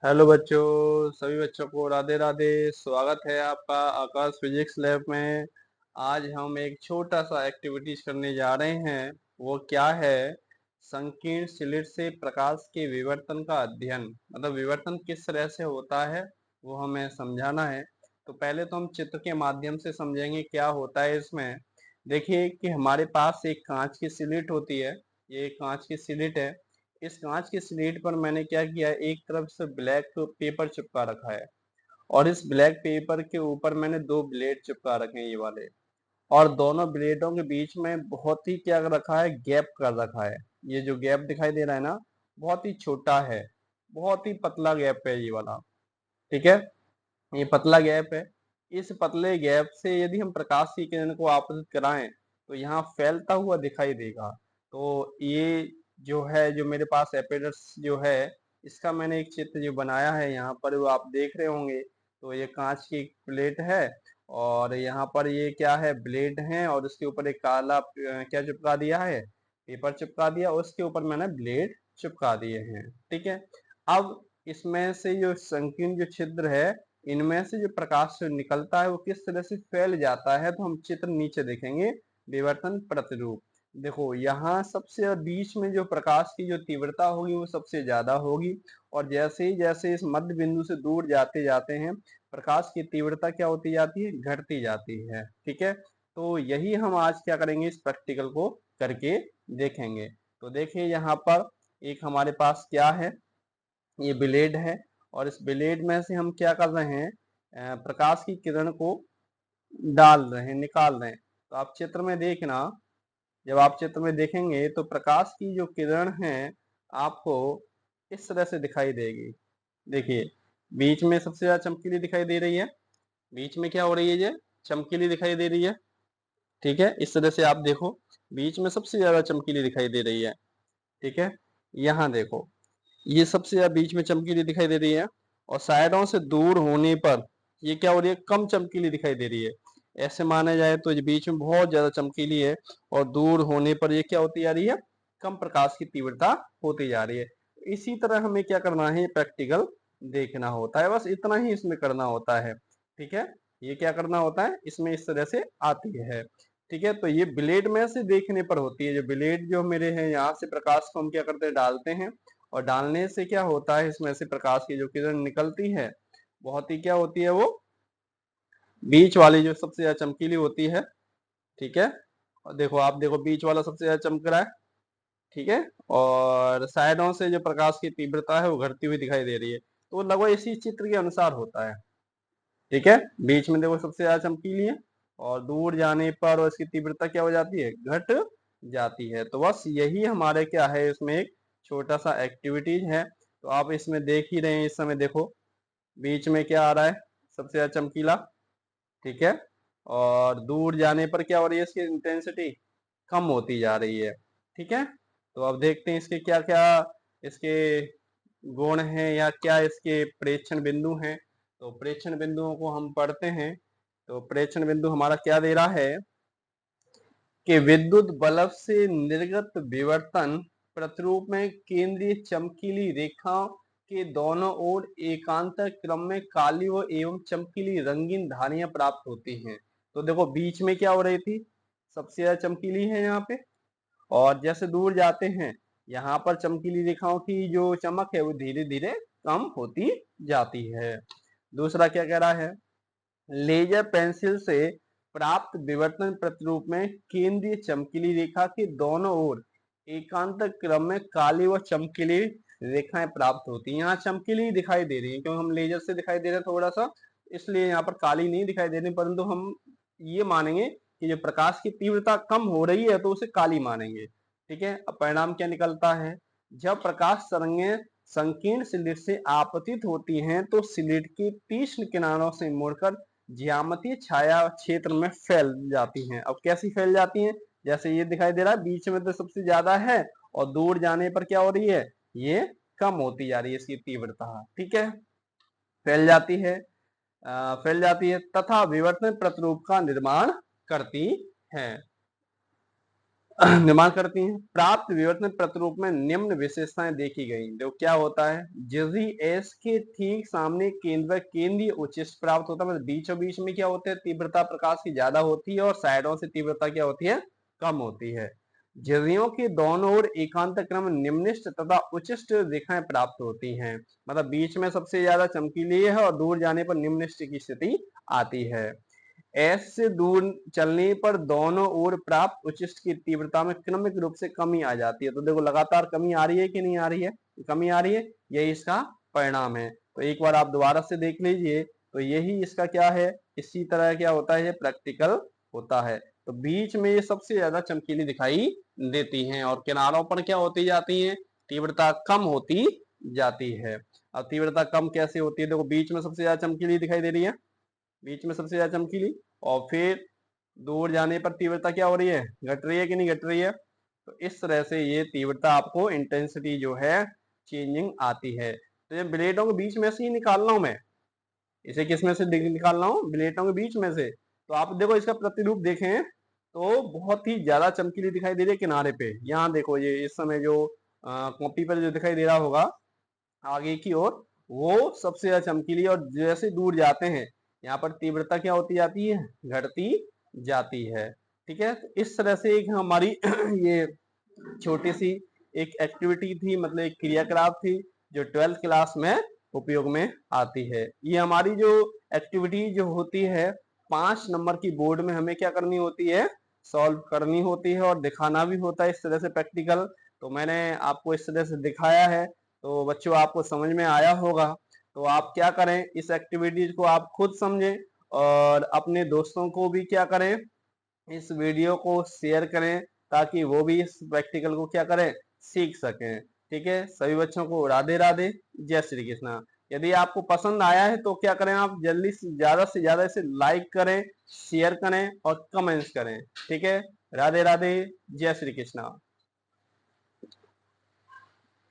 Hello बच्चों, सभी बच्चों को राधे राधे। स्वागत है आपका आकाश फिजिक्स लैब में। आज हम एक छोटा सा एक्टिविटीज करने जा रहे हैं। वो क्या है? संकीर्ण स्लिट से प्रकाश के विवर्तन का अध्ययन, मतलब विवर्तन किस तरह से होता है वो हमें समझाना है। तो पहले तो हम चित्र के माध्यम से समझेंगे क्या होता है इसमें। देखिए कि हमारे पास एक कांच की स्लिट होती है। ये कांच की स्लिट है। इस कांच की स्लेट पर मैंने क्या किया है, एक तरफ से ब्लैक पेपर चिपका रखा है और इस ब्लैक पेपर के ऊपर मैंने दो ब्लेड चिपका रखे हैं, ये वाले। और दोनों ब्लेडों के बीच में बहुत ही क्या रखा है, गैप कर रखा है। ये जो गैप दिखाई दे रहा है ना, बहुत ही छोटा है, बहुत ही पतला गैप है ये वाला। ठीक है, ये पतला गैप है। इस पतले गैप से यदि हम प्रकाश की किरण को आपतित कराएं तो यहाँ फैलता हुआ दिखाई देगा। तो ये जो है, जो मेरे पास एपेडस जो है, इसका मैंने एक चित्र जो बनाया है यहाँ पर, वो आप देख रहे होंगे। तो ये कांच की प्लेट है और यहाँ पर ये क्या है, ब्लेड है और उसके ऊपर एक काला क्या चिपका दिया है, पेपर चिपका दिया, उसके ऊपर मैंने ब्लेड चिपका दिए हैं। ठीक है, अब इसमें से जो संकीर्ण जो छिद्र है, इनमें से जो प्रकाश निकलता है वो किस तरह से फैल जाता है, तो हम चित्र नीचे देखेंगे। विवर्तन प्रतिरूप। देखो यहाँ सबसे बीच में जो प्रकाश की जो तीव्रता होगी वो सबसे ज्यादा होगी, और जैसे इस मध्य बिंदु से दूर जाते जाते हैं प्रकाश की तीव्रता क्या होती जाती है, घटती जाती है। ठीक है, तो यही हम आज क्या करेंगे, इस प्रैक्टिकल को करके देखेंगे। तो देखिए यहाँ पर एक हमारे पास क्या है, ये ब्लेड है और इस ब्लेड में से हम क्या कर रहे हैं, प्रकाश की किरण को डाल रहे हैं, निकाल रहे हैं। तो आप चित्र में देखना, जब आप चित्र में देखेंगे तो प्रकाश की जो किरण है आपको इस तरह से दिखाई देगी। देखिए, बीच में सबसे ज्यादा चमकीली दिखाई दे रही है। बीच में क्या हो रही है, ये चमकीली दिखाई दे रही है। ठीक है, इस तरह से आप देखो, बीच में सबसे ज्यादा चमकीली दिखाई दे रही है। ठीक है, यहाँ देखो, ये सबसे ज्यादा बीच में चमकीली दिखाई दे रही है और साइडों से दूर होने पर ये क्या हो रही है, कम चमकीली दिखाई दे रही है। ऐसे माना जाए तो ये बीच में बहुत ज्यादा चमकीली है और दूर होने पर ये क्या होती जा रही है, कम प्रकाश की तीव्रता होती जा रही है। इसी तरह हमें क्या करना है, प्रैक्टिकल देखना होता है, बस इतना ही इसमें करना होता है। ठीक है, ये क्या करना होता है, इसमें इस तरह से आती है। ठीक है, तो ये ब्लेड में से देखने पर होती है। जो ब्लेड जो मेरे हैं, यहाँ से प्रकाश को हम क्या करते हैं, डालते हैं और डालने से क्या होता है, इसमें से प्रकाश की जो किरण निकलती है बहुत ही क्या होती है, वो बीच वाली जो सबसे ज्यादा चमकीली होती है। ठीक है, और देखो, आप देखो बीच वाला सबसे ज्यादा चमक रहा है। ठीक है, और साइडों से जो प्रकाश की तीव्रता है वो घटती हुई दिखाई दे रही है। तो वो लगभग इसी चित्र के अनुसार होता है। ठीक है, बीच में देखो सबसे ज्यादा चमकीली है और दूर जाने पर इसकी तीव्रता क्या हो जाती है, घट जाती है। तो बस यही हमारे क्या है, इसमें एक छोटा सा एक्टिविटीज है। तो आप इसमें देख ही रहे हैं, इस समय देखो बीच में क्या आ रहा है, सबसे ज्यादा चमकीला। ठीक है, और दूर जाने पर क्या हो रही है, इसकी इंटेंसिटी कम होती जा रही है। ठीक है, तो अब देखते हैं इसके क्या क्या इसके गुण हैं या क्या इसके प्रेक्षण बिंदु हैं। तो प्रेक्षण बिंदुओं को हम पढ़ते हैं। तो प्रेक्षण बिंदु हमारा क्या दे रहा है कि विद्युत बल्ब से निर्गत विवर्तन प्रतिरूप में केंद्रीय चमकीली रेखा के दोनों ओर एकांतर क्रम में काली व एवं चमकीली रंगीन धारियां प्राप्त होती हैं। तो देखो बीच में क्या हो रही थी, सबसे ज्यादा चमकीली है यहाँ पे, और जैसे दूर जाते हैं यहाँ पर चमकीली रेखाओं की जो चमक है वो धीरे धीरे कम होती जाती है। दूसरा क्या कह रहा है, लेजर पेंसिल से प्राप्त विवर्तन प्रतिरूप में केंद्रीय चमकीली रेखा के दोनों ओर एकांतर क्रम में काली व चमकीली रेखाएं प्राप्त होती हैं। यहाँ चमकीली दिखाई दे रही है क्योंकि हम लेजर से दिखाई दे रहे हैं थोड़ा सा, इसलिए यहाँ पर काली नहीं दिखाई दे रही, परंतु हम ये मानेंगे कि जो प्रकाश की तीव्रता कम हो रही है तो उसे काली मानेंगे। ठीक है, अब परिणाम क्या निकलता है, जब प्रकाश तरंगें संकीर्ण स्लिट से आपतित होती हैं तो स्लिट की तीक्ष्ण किनारों से मुड़कर ज्यामितीय छाया क्षेत्र में फैल जाती हैं। अब कैसी फैल जाती हैं, जैसे ये दिखाई दे रहा है बीच में तो सबसे ज्यादा है और दूर जाने पर क्या हो रही है, ये कम होती जा रही है इसकी तीव्रता। ठीक है, फैल जाती है, फैल जाती है तथा विवर्तन प्रतिरूप का निर्माण करती है। निर्माण करती हैं। प्राप्त विवर्तनिक प्रतिरूप में निम्न विशेषताएं देखी गई। देखो क्या होता है, यदि एस के ठीक सामने केंद्रीय उच्चिष्ट प्राप्त होता है, मतलब बीचों बीच में क्या होता है, तीव्रता प्रकाश की ज्यादा होती है और साइडों से तीव्रता क्या होती है, कम होती है। झिर्रियों के दोनों ओर एकांत क्रम निम्निष्ट तथा उच्चिष्ट रेखाएं प्राप्त होती हैं, मतलब बीच में सबसे ज्यादा चमकीली है और दूर जाने पर निम्निष्ट की स्थिति आती है। एस से दूर चलने पर दोनों ओर प्राप्त उच्चिष्ट की तीव्रता में क्रमिक रूप से कमी आ जाती है। तो देखो लगातार कमी आ रही है कि नहीं आ रही है, कमी आ रही है, यही इसका परिणाम है। तो एक बार आप दोबारा से देख लीजिए, तो यही इसका क्या है, इसी तरह क्या होता है, ये प्रैक्टिकल होता है। तो बीच में ये सबसे ज्यादा चमकीली दिखाई देती हैं और किनारों पर क्या होती जाती है, तीव्रता कम होती जाती है। अब तीव्रता कम कैसे होती है, देखो बीच में सबसे ज्यादा चमकीली दिखाई दे रही है, बीच में सबसे ज्यादा चमकीली, और फिर दूर जाने पर तीव्रता क्या हो रही है, घट रही है कि नहीं घट रही है। तो इस तरह से ये तीव्रता आपको इंटेंसिटी जो है चेंजिंग आती है। तो ये ब्लेडों के बीच में से ही निकाल रहा हूं मैं, इसे किस में से निकाल रहा हूँ, ब्लेडों के बीच में से। तो आप देखो इसका प्रतिरूप देखें तो बहुत ही ज्यादा चमकीली दिखाई दे रही है किनारे पे। यहाँ देखो ये इस समय जो कॉपी पर जो दिखाई दे रहा होगा आगे की ओर, वो सबसे ज्यादा चमकीली, और जैसे दूर जाते हैं यहाँ पर तीव्रता क्या होती जाती है, घटती जाती है। ठीक है, तो इस तरह से एक हमारी ये छोटी सी एक एक्टिविटी थी, मतलब एक क्रियाकलाप थी जो 12th क्लास में उपयोग में आती है। ये हमारी जो एक्टिविटी जो होती है 5 नंबर की बोर्ड में हमें क्या करनी होती है, सॉल्व करनी होती है और दिखाना भी होता है इस तरह से प्रैक्टिकल। तो मैंने आपको इस तरह से दिखाया है, तो बच्चों आपको समझ में आया होगा। तो आप क्या करें, इस एक्टिविटीज को आप खुद समझें और अपने दोस्तों को भी क्या करें, इस वीडियो को शेयर करें ताकि वो भी इस प्रैक्टिकल को क्या करें, सीख सकें। ठीक है, सभी बच्चों को राधे राधे, जय श्री कृष्णा। यदि आपको पसंद आया है तो क्या करें, आप जल्दी से ज्यादा इसे लाइक करें, शेयर करें और कमेंट्स करें। ठीक है, राधे राधे, जय श्री कृष्णा।